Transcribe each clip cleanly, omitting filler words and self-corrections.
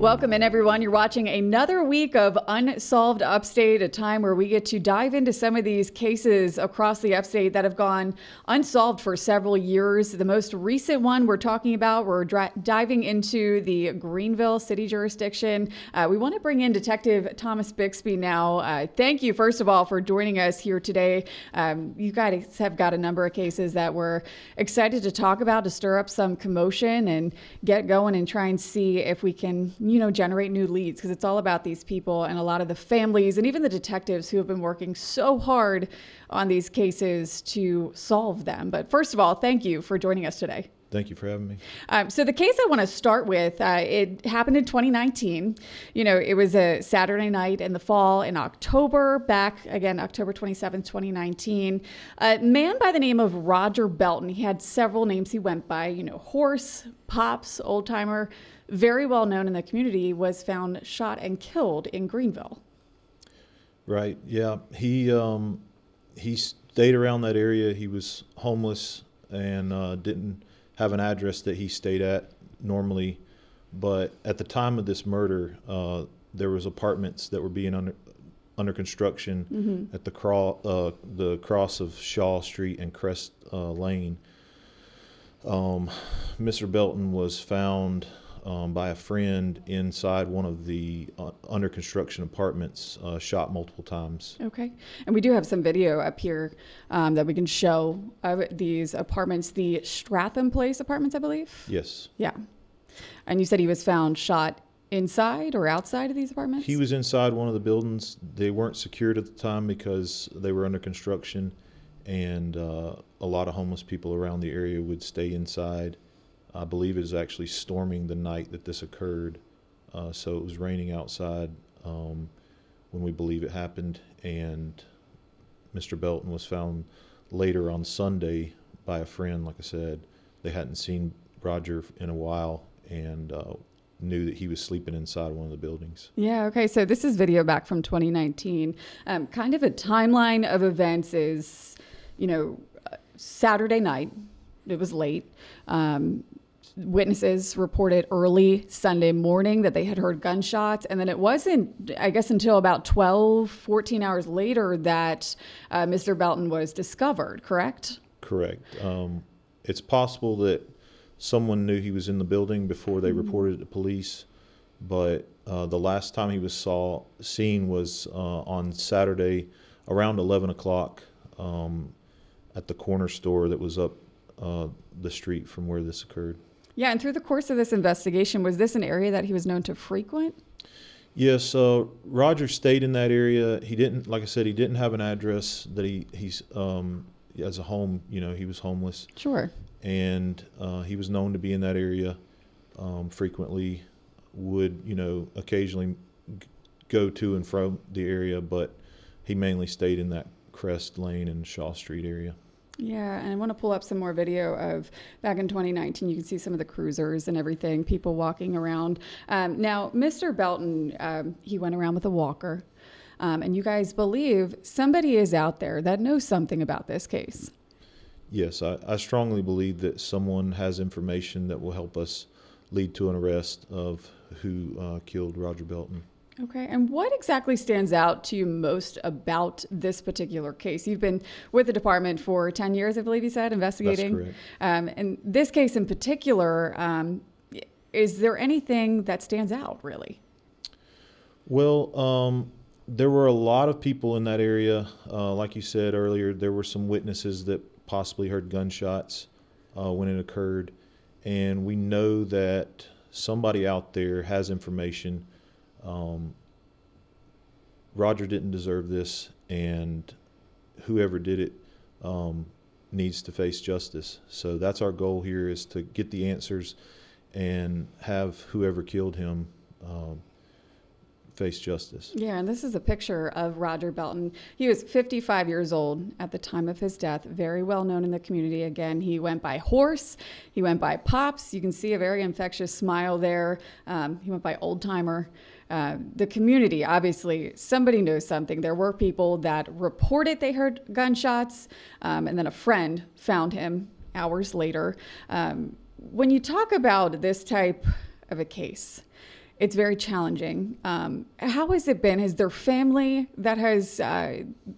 Welcome in, everyone. You're watching another week of Unsolved Upstate, a time where we get to dive into some of these cases across the upstate that have gone unsolved for several years. The most recent one we're talking about, we're diving into the Greenville city jurisdiction. We want to bring in Detective Thomas Bixby now. Thank you, first of all, for joining us here today. You guys have got a number of cases that we're excited to talk about, to stir up some commotion and get going and try and see if we can generate new leads, because it's all about these people and a lot of the families and even the detectives who have been working so hard on these cases to solve them. But first of all, thank you for joining us today. Thank you for having me. So the case I want to start with, it happened in 2019. It was a Saturday night in the fall in October, October 27th, 2019. A man by the name of Roger Belton. He had several names he went by, Horse, Pops, Old Timer, very well known in the community, was found shot and killed in Greenville. Right. Yeah. He stayed around that area. He was homeless and didn't have an address that he stayed at normally. But at the time of this murder, there was apartments that were being under construction at the cross of Shaw Street and Crest Lane. Mr. Belton was found by a friend inside one of the under construction apartments, shot multiple times. Okay. And we do have some video up here that we can show of these apartments, the Stratham Place apartments, I believe? Yes. Yeah. And you said he was found shot inside or outside of these apartments? He was inside one of the buildings. They weren't secured at the time because they were under construction, and a lot of homeless people around the area would stay inside. I believe it was actually storming the night that this occurred, so it was raining outside when we believe it happened, and Mr. Belton was found later on Sunday by a friend. Like I said, they hadn't seen Roger in a while and knew that he was sleeping inside one of the buildings. Yeah, okay, so this is video back from 2019. Kind of a timeline of events is, Saturday night, it was late. Witnesses reported early Sunday morning that they had heard gunshots. And then it wasn't, I guess, until about 14 hours later that Mr. Belton was discovered, correct? Correct. It's possible that someone knew he was in the building before they reported it to police. But the last time he was seen was on Saturday around 11 o'clock at the corner store that was up the street from where this occurred. Yeah, and through the course of this investigation, was this an area that he was known to frequent? Yes, Roger stayed in that area. He didn't, like I said, he didn't have an address that he's as a home, he was homeless. Sure. And he was known to be in that area frequently, would, occasionally go to and from the area, but he mainly stayed in that Crest Lane and Shaw Street area. Yeah, and I want to pull up some more video of back in 2019. You can see some of the cruisers and everything, people walking around. Now, Mr. Belton, he went around with a walker, and you guys believe somebody is out there that knows something about this case. Yes, I strongly believe that someone has information that will help us lead to an arrest of who killed Roger Belton. Okay, and what exactly stands out to you most about this particular case? You've been with the department for 10 years, I believe you said, investigating. That's correct. And this case in particular, is there anything that stands out, really? Well, there were a lot of people in that area. Like you said earlier, there were some witnesses that possibly heard gunshots when it occurred. And we know that somebody out there has information. Roger didn't deserve this, and whoever did it needs to face justice. So that's our goal here, is to get the answers and have whoever killed him face justice. Yeah, and this is a picture of Roger Belton. He was 55 years old at the time of his death, very well known in the community. Again, he went by Horse, he went by Pops. You can see a very infectious smile there. He went by Old Timer. The community, obviously, somebody knows something. There were people that reported they heard gunshots, and then a friend found him hours later. When you talk about this type of a case, it's very challenging. How has it been? Has there family that has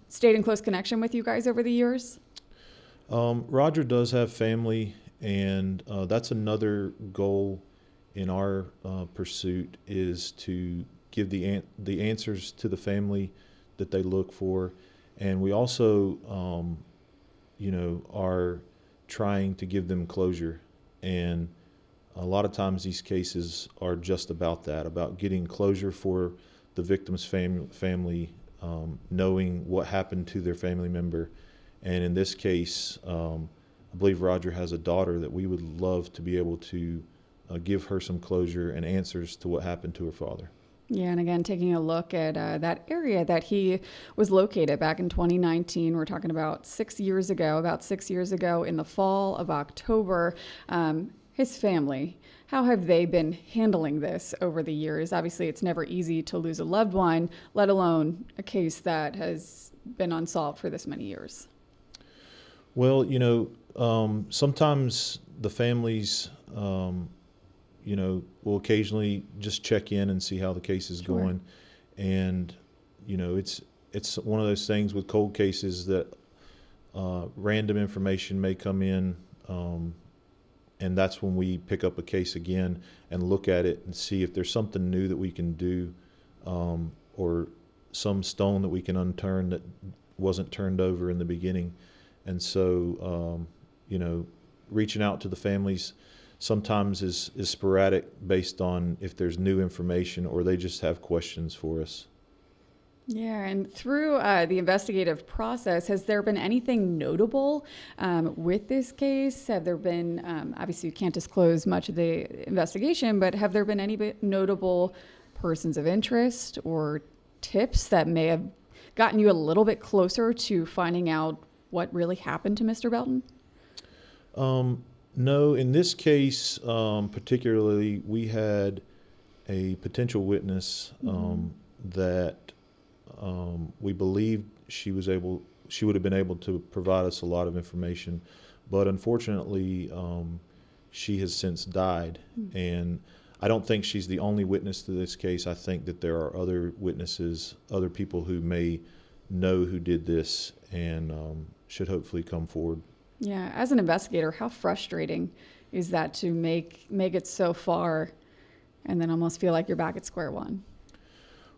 stayed in close connection with you guys over the years? Roger does have family, and that's another goal in our pursuit, is to give the answers to the family that they look for. And we also, are trying to give them closure. And a lot of times these cases are just about that, about getting closure for the victim's family, knowing what happened to their family member. And in this case, I believe Roger has a daughter that we would love to be able to give her some closure and answers to what happened to her father. Yeah, and again, taking a look at that area that he was located back in 2019, we're talking about 6 years ago, in the fall of October. His family, how have they been handling this over the years? Obviously, it's never easy to lose a loved one, let alone a case that has been unsolved for this many years. Well, sometimes the families, will occasionally just check in and see how the case is going. And, it's one of those things with cold cases that random information may come in, and that's when we pick up a case again and look at it and see if there's something new that we can do, or some stone that we can unturn that wasn't turned over in the beginning. And so, reaching out to the families sometimes is sporadic based on if there's new information or they just have questions for us. Yeah, and through the investigative process, has there been anything notable with this case? Have there been, obviously you can't disclose much of the investigation, but have there been any notable persons of interest or tips that may have gotten you a little bit closer to finding out what really happened to Mr. Belton? No, in this case, particularly, we had a potential witness that we believed she would have been able to provide us a lot of information, but unfortunately, she has since died. And I don't think she's the only witness to this case. I think that there are other witnesses, other people who may know who did this, and should hopefully come forward. Yeah, as an investigator, how frustrating is that to make it so far and then almost feel like you're back at square one?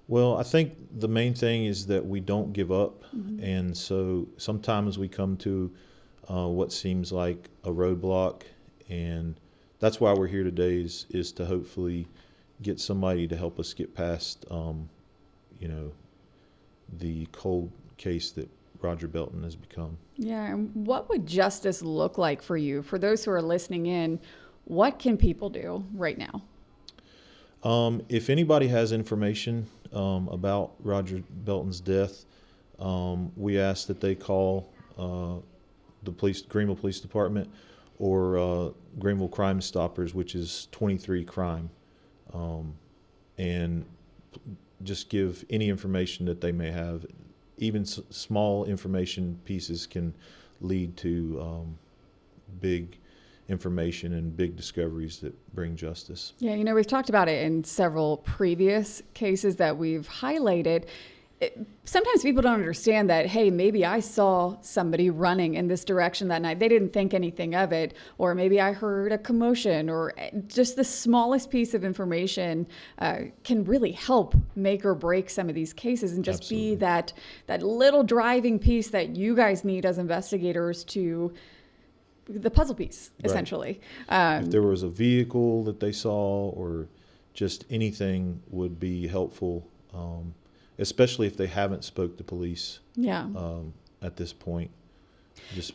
Well, I think the main thing is that we don't give up. And so sometimes we come to what seems like a roadblock, and that's why we're here today, is to hopefully get somebody to help us get past the cold case that Roger Belton has become. Yeah, and what would justice look like for you? For those who are listening in, what can people do right now? If anybody has information about Roger Belton's death, we ask that they call the Greenville Police Department, or Greenville Crime Stoppers, which is 23 Crime, and just give any information that they may have. Even small information pieces can lead to big information and big discoveries that bring justice. Yeah, we've talked about it in several previous cases that we've highlighted. Sometimes people don't understand that, hey, maybe I saw somebody running in this direction that night. They didn't think anything of it. Or maybe I heard a commotion, or just the smallest piece of information can really help make or break some of these cases, and just Absolutely. be that little driving piece that you guys need as investigators to the puzzle piece, essentially. If there was a vehicle that they saw, or just anything would be helpful, especially if they haven't spoke to police. Yeah. At this point.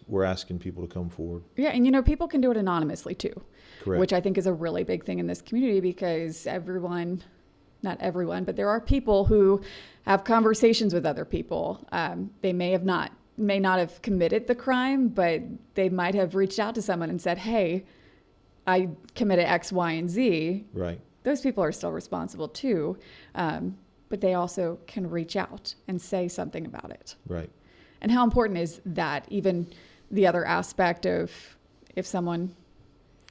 We're asking people to come forward. Yeah, and people can do it anonymously too. Correct. Which I think is a really big thing in this community, because not everyone, but there are people who have conversations with other people. They may not have committed the crime, but they might have reached out to someone and said, hey, I committed X, Y, and Z. Right. Those people are still responsible too. But they also can reach out and say something about it. Right. And how important is that? Even the other aspect of if someone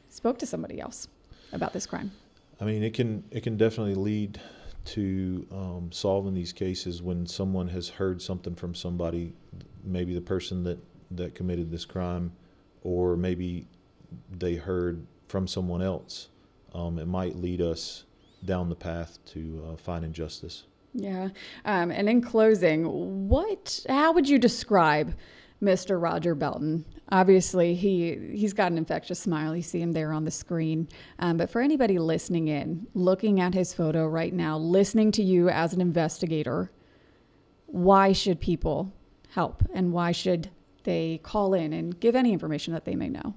spoke to somebody else about this crime. I mean, it can definitely lead to solving these cases when someone has heard something from somebody, maybe the person that committed this crime, or maybe they heard from someone else. It might lead us down the path to finding justice. Yeah. And in closing, how would you describe Mr. Roger Belton? Obviously, he's got an infectious smile. You see him there on the screen. But for anybody listening in, looking at his photo right now, listening to you as an investigator, why should people help? And why should they call in and give any information that they may know?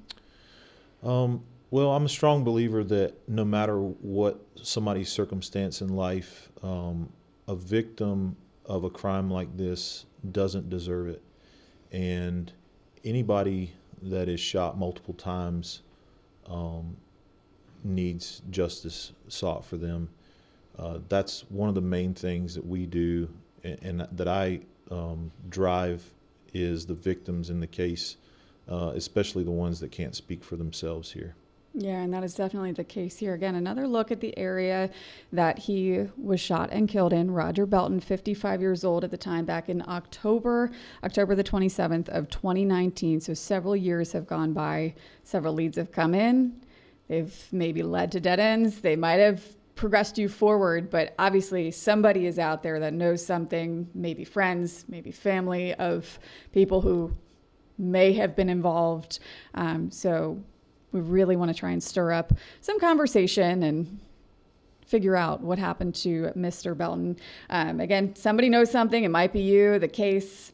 Well, I'm a strong believer that no matter what somebody's circumstance in life, a victim of a crime like this doesn't deserve it. And anybody that is shot multiple times needs justice sought for them. That's one of the main things that we do and that I drive is the victims in the case, especially the ones that can't speak for themselves here. Yeah, and that is definitely the case here. Again, another look at the area that he was shot and killed in. Roger Belton, 55 years old at the time, back in October the 27th of 2019. So several years have gone by. Several leads have come in. They've maybe led to dead ends. They might have progressed you forward, but obviously somebody is out there that knows something, maybe friends, maybe family of people who may have been involved. So we really want to try and stir up some conversation and figure out what happened to Mr. Belton. Again, somebody knows something. It might be you. The case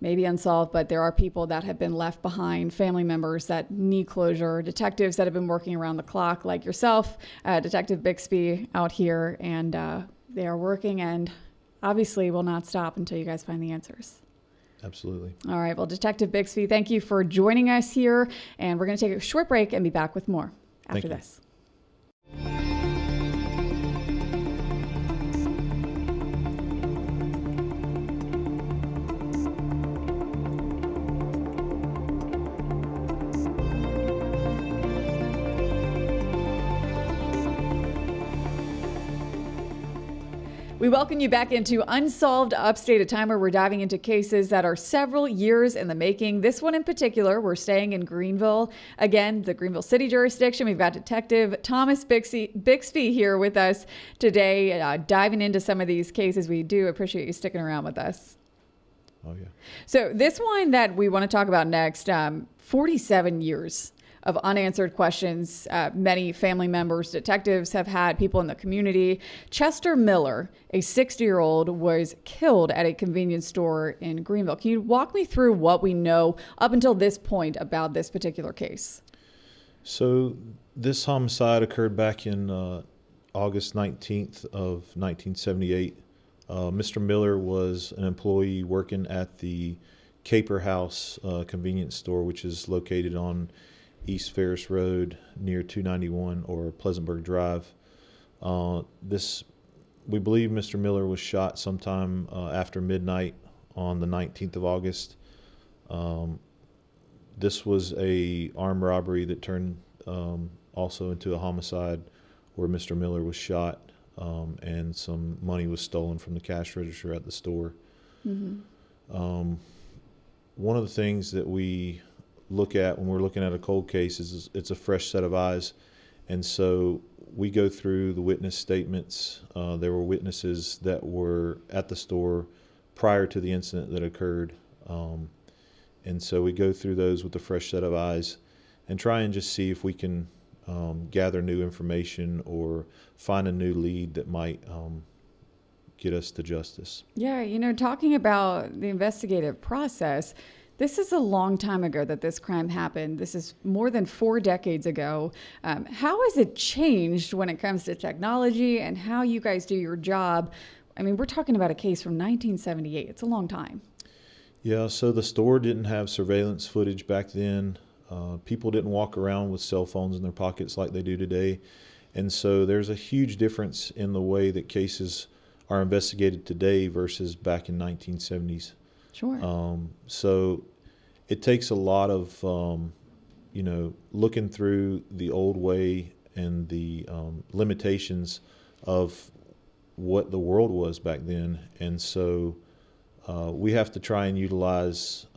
may be unsolved, but there are people that have been left behind, family members that need closure, detectives that have been working around the clock like yourself, Detective Bixby out here, and they are working and obviously will not stop until you guys find the answers. Absolutely. All right. Well, Detective Bixby, thank you for joining us here. And we're going to take a short break and be back with more after this. We welcome you back into Unsolved Upstate, a time where we're diving into cases that are several years in the making. This one in particular, we're staying in Greenville. Again, the Greenville City jurisdiction. We've got Detective Thomas Bixby here with us today, diving into some of these cases. We do appreciate you sticking around with us. Oh, yeah. So this one that we want to talk about next, 47 years of unanswered questions. Many family members, detectives have had, people in the community. Chester Miller, a 60-year-old, was killed at a convenience store in Greenville. Can you walk me through what we know up until this point about this particular case? So this homicide occurred back in August 19th of 1978. Mr. Miller was an employee working at the Caper House convenience store, which is located on East Ferris Road near 291 or Pleasantburg Drive. We believe Mr. Miller was shot sometime after midnight on the 19th of August. This was a armed robbery that turned also into a homicide where Mr. Miller was shot and some money was stolen from the cash register at the store. Mm-hmm. One of the things that we look at when we're looking at a cold case is it's a fresh set of eyes, and so we go through the witness statements. There were witnesses that were at the store prior to the incident that occurred, and so we go through those with a fresh set of eyes and try and just see if we can gather new information or find a new lead that might get us to justice. Yeah, talking about the investigative process, this is a long time ago that this crime happened. This is more than 4 decades ago. How has it changed when it comes to technology and how you guys do your job? I mean, we're talking about a case from 1978. It's a long time. Yeah, so the store didn't have surveillance footage back then. People didn't walk around with cell phones in their pockets like they do today. And so there's a huge difference in the way that cases are investigated today versus back in 1970s. Sure. So it takes a lot of, looking through the old way and the limitations of what the world was back then. And so we have to try and utilize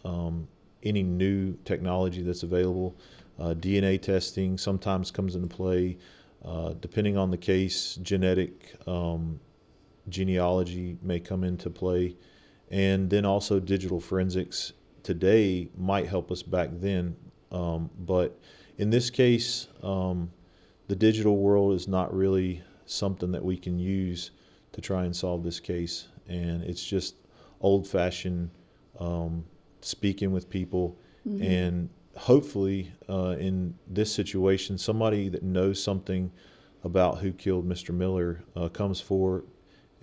any new technology that's available. DNA testing sometimes comes into play. Depending on the case, genetic genealogy may come into play. And then also digital forensics today might help us back then. But in this case, the digital world is not really something that we can use to try and solve this case. And it's just old-fashioned speaking with people. Mm-hmm. And hopefully in this situation, somebody that knows something about who killed Mr. Miller comes forward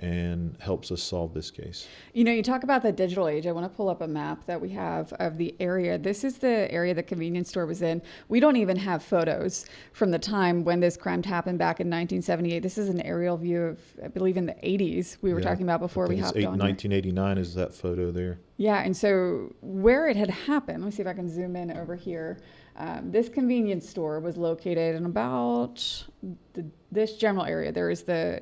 and helps us solve this case. You know, you talk about the digital age. I want to pull up a map that we have of the area. This is the area the convenience store was in. We don't even have photos from the time when this crime happened back in 1978. This is an aerial view of, I believe, in the 80s we were talking about before we hopped on. 1989 is that photo there. Yeah, and so where it had happened, let me see if I can zoom in over here. This convenience store was located in about this general area. There is the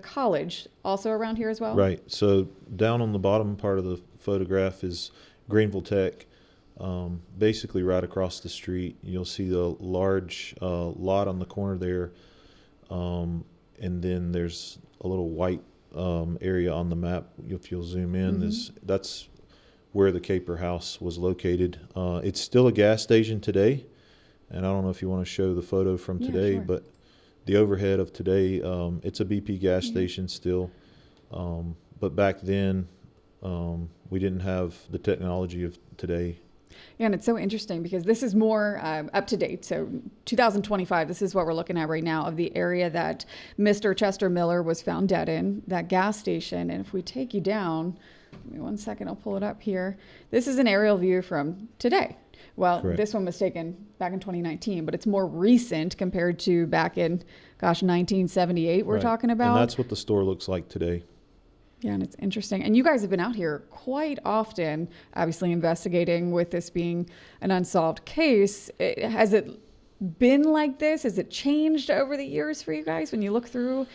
college also around here as well. Right. So down on the bottom part of the photograph is Greenville Tech. Basically right across the street. You'll see the large lot on the corner there. And then there's a little white area on the map. If you'll zoom in, mm-hmm. That's where the Caper House was located. It's still a gas station today, and I don't know if you want to show the photo from today, sure. But the overhead of today, it's a BP gas station still. But back then, we didn't have the technology of today. Yeah, and it's so interesting because this is more up to date. So 2025, this is what we're looking at right now of the area that Mr. Chester Miller was found dead in, that gas station. And if we take you down, give me 1 second, I'll pull it up here. This is an aerial view from today. Well, correct. This one was taken back in 2019, but it's more recent compared to back in, 1978 we're talking about. And that's what the store looks like today. Yeah, and it's interesting. And you guys have been out here quite often, obviously investigating with this being an unsolved case. Has it been like this? Has it changed over the years for you guys when you look through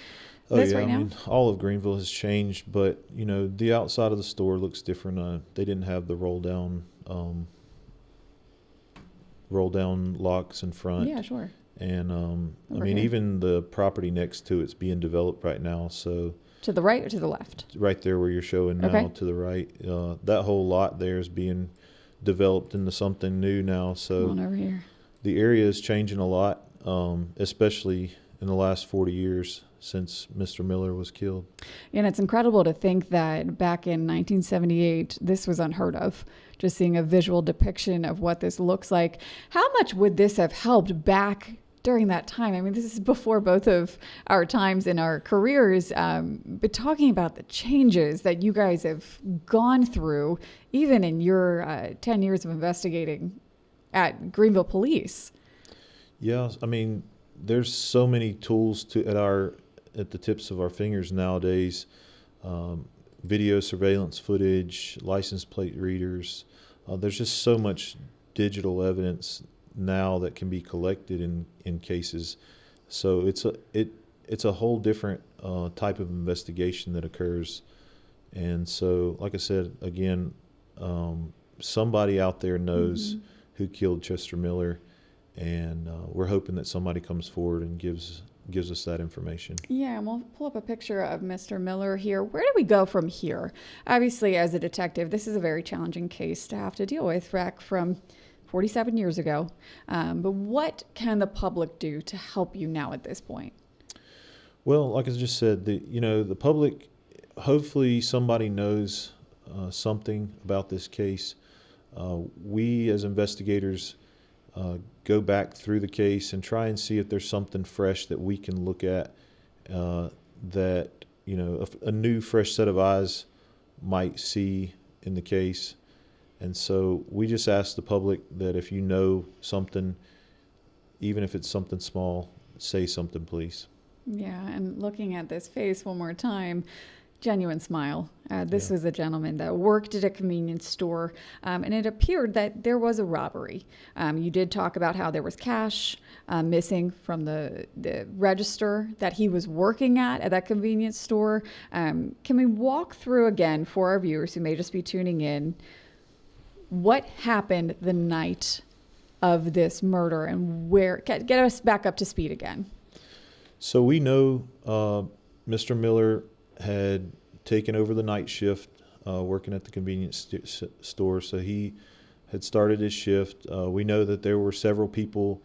this right now? I mean, all of Greenville has changed, but, the outside of the store looks different. They didn't have the roll down locks in front. Yeah, sure. And, even the property next to it's being developed right now, so... To the right or to the left? Right there where you're showing now, okay. To the right. That whole lot there is being developed into something new now. So come on over here. The area is changing a lot, especially in the last 40 years since Mr. Miller was killed. And it's incredible to think that back in 1978, this was unheard of. Just seeing a visual depiction of what this looks like. How much would this have helped back during that time? I mean, this is before both of our times in our careers, but talking about the changes that you guys have gone through, even in your 10 years of investigating at Greenville Police. Yeah, I mean, there's so many tools at the tips of our fingers nowadays. Video surveillance footage, license plate readers. There's just so much digital evidence now that can be collected in cases. So it's a whole different type of investigation that occurs. And so, like I said, again, somebody out there knows mm-hmm. who killed Chester Miller, and we're hoping that somebody comes forward and gives us that information. Yeah, and we'll pull up a picture of Mr. Miller here. Where do we go from here? Obviously, as a detective, this is a very challenging case to have to deal with back from 47 years ago. But what can the public do to help you now at this point? Well, like I just said, the public, hopefully somebody knows something about this case. We as investigators go back through the case and try and see if there's something fresh that we can look at that, a new fresh set of eyes might see in the case. And so we just ask the public that if you know something, even if it's something small, say something, please. Yeah, and looking at this face one more time, genuine smile. This was a gentleman that worked at a convenience store, and it appeared that there was a robbery. You did talk about how there was cash missing from the register that he was working at that convenience store. Can we walk through again for our viewers who may just be tuning in, what happened the night of this murder and where, get us back up to speed again. So we know Mr. Miller had taken over the night shift working at the convenience store. So he had started his shift. We know that there were several people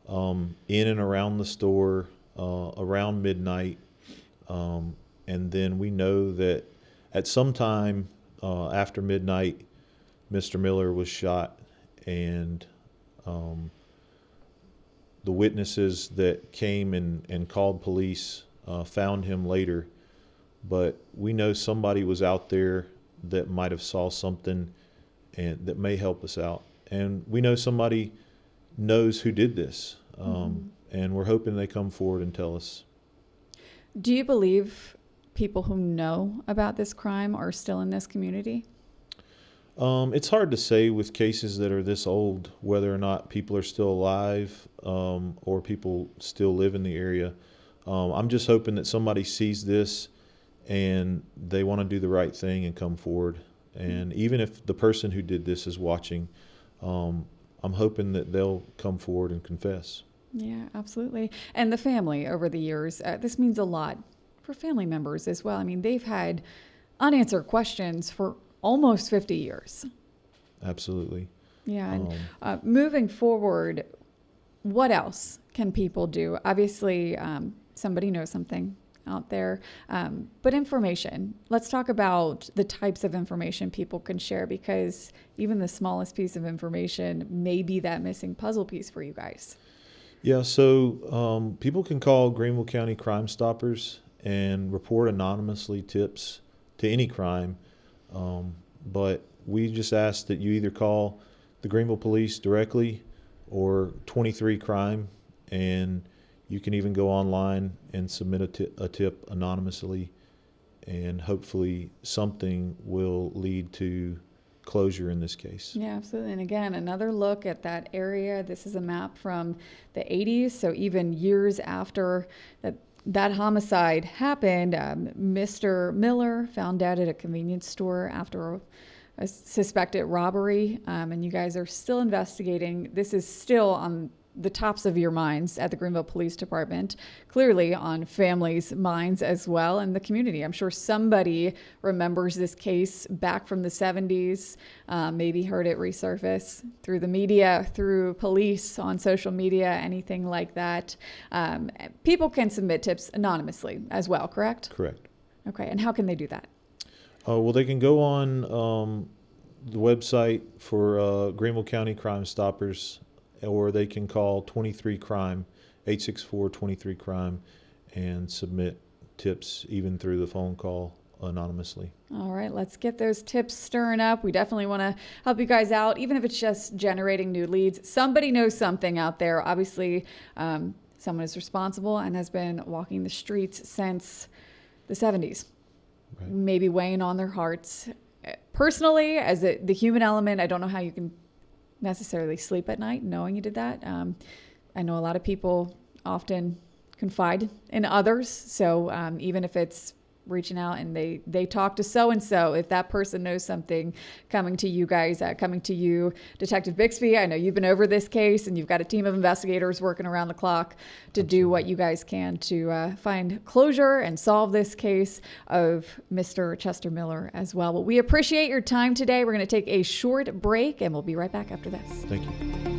in and around the store around midnight. And then we know that at some time after midnight, Mr. Miller was shot, and the witnesses that came and called police found him later. But we know somebody was out there that might have saw something and that may help us out. And we know somebody knows who did this. And we're hoping they come forward and tell us. Do you believe people who know about this crime are still in this community? It's hard to say with cases that are this old whether or not people are still alive or people still live in the area. I'm just hoping that somebody sees this and they want to do the right thing and come forward. And even if the person who did this is watching, I'm hoping that they'll come forward and confess. Yeah, absolutely. And the family over the years, this means a lot for family members as well. I mean, they've had unanswered questions for almost 50 years. Absolutely. Yeah. And moving forward, what else can people do? Obviously, somebody knows something out there, but information. Let's talk about the types of information people can share, because even the smallest piece of information may be that missing puzzle piece for you guys. Yeah, so people can call Greenville County Crime Stoppers and report anonymously tips to any crime. But we just ask that you either call the Greenville Police directly or 23 Crime, and you can even go online and submit a tip anonymously, and hopefully something will lead to closure in this case. Yeah, absolutely. And again, another look at that area. This is a map from the 80s, so even years after that homicide happened, Mr. Miller found dead at a convenience store after a suspected robbery, and you guys are still investigating. This is still on the tops of your minds at the Greenville Police Department, clearly on families' minds as well, and the community. I'm sure somebody remembers this case back from the 70s, maybe heard it resurface through the media, through police, on social media, anything like that. People can submit tips anonymously as well, correct? Correct. Okay, and how can they do that? Well, they can go on the website for Greenville County Crime Stoppers, or they can call 23 Crime, 864-23 Crime, and submit tips even through the phone call anonymously. All right, let's get those tips stirring up. We definitely want to help you guys out, even if it's just generating new leads. Somebody knows something out there. Obviously, someone is responsible and has been walking the streets since the 70s, right. Maybe weighing on their hearts. Personally, as the human element, I don't know how you can necessarily sleep at night knowing you did that. I know a lot of people often confide in others, so even if it's reaching out and they talk to so-and-so, if that person knows something, coming to you guys, coming to you, Detective Bixby, I know you've been over this case and you've got a team of investigators working around the clock to Absolutely. Do what you guys can to find closure and solve this case of Mr. Chester Miller as well. But we appreciate your time today. We're going to take a short break and we'll be right back after this. Thank you.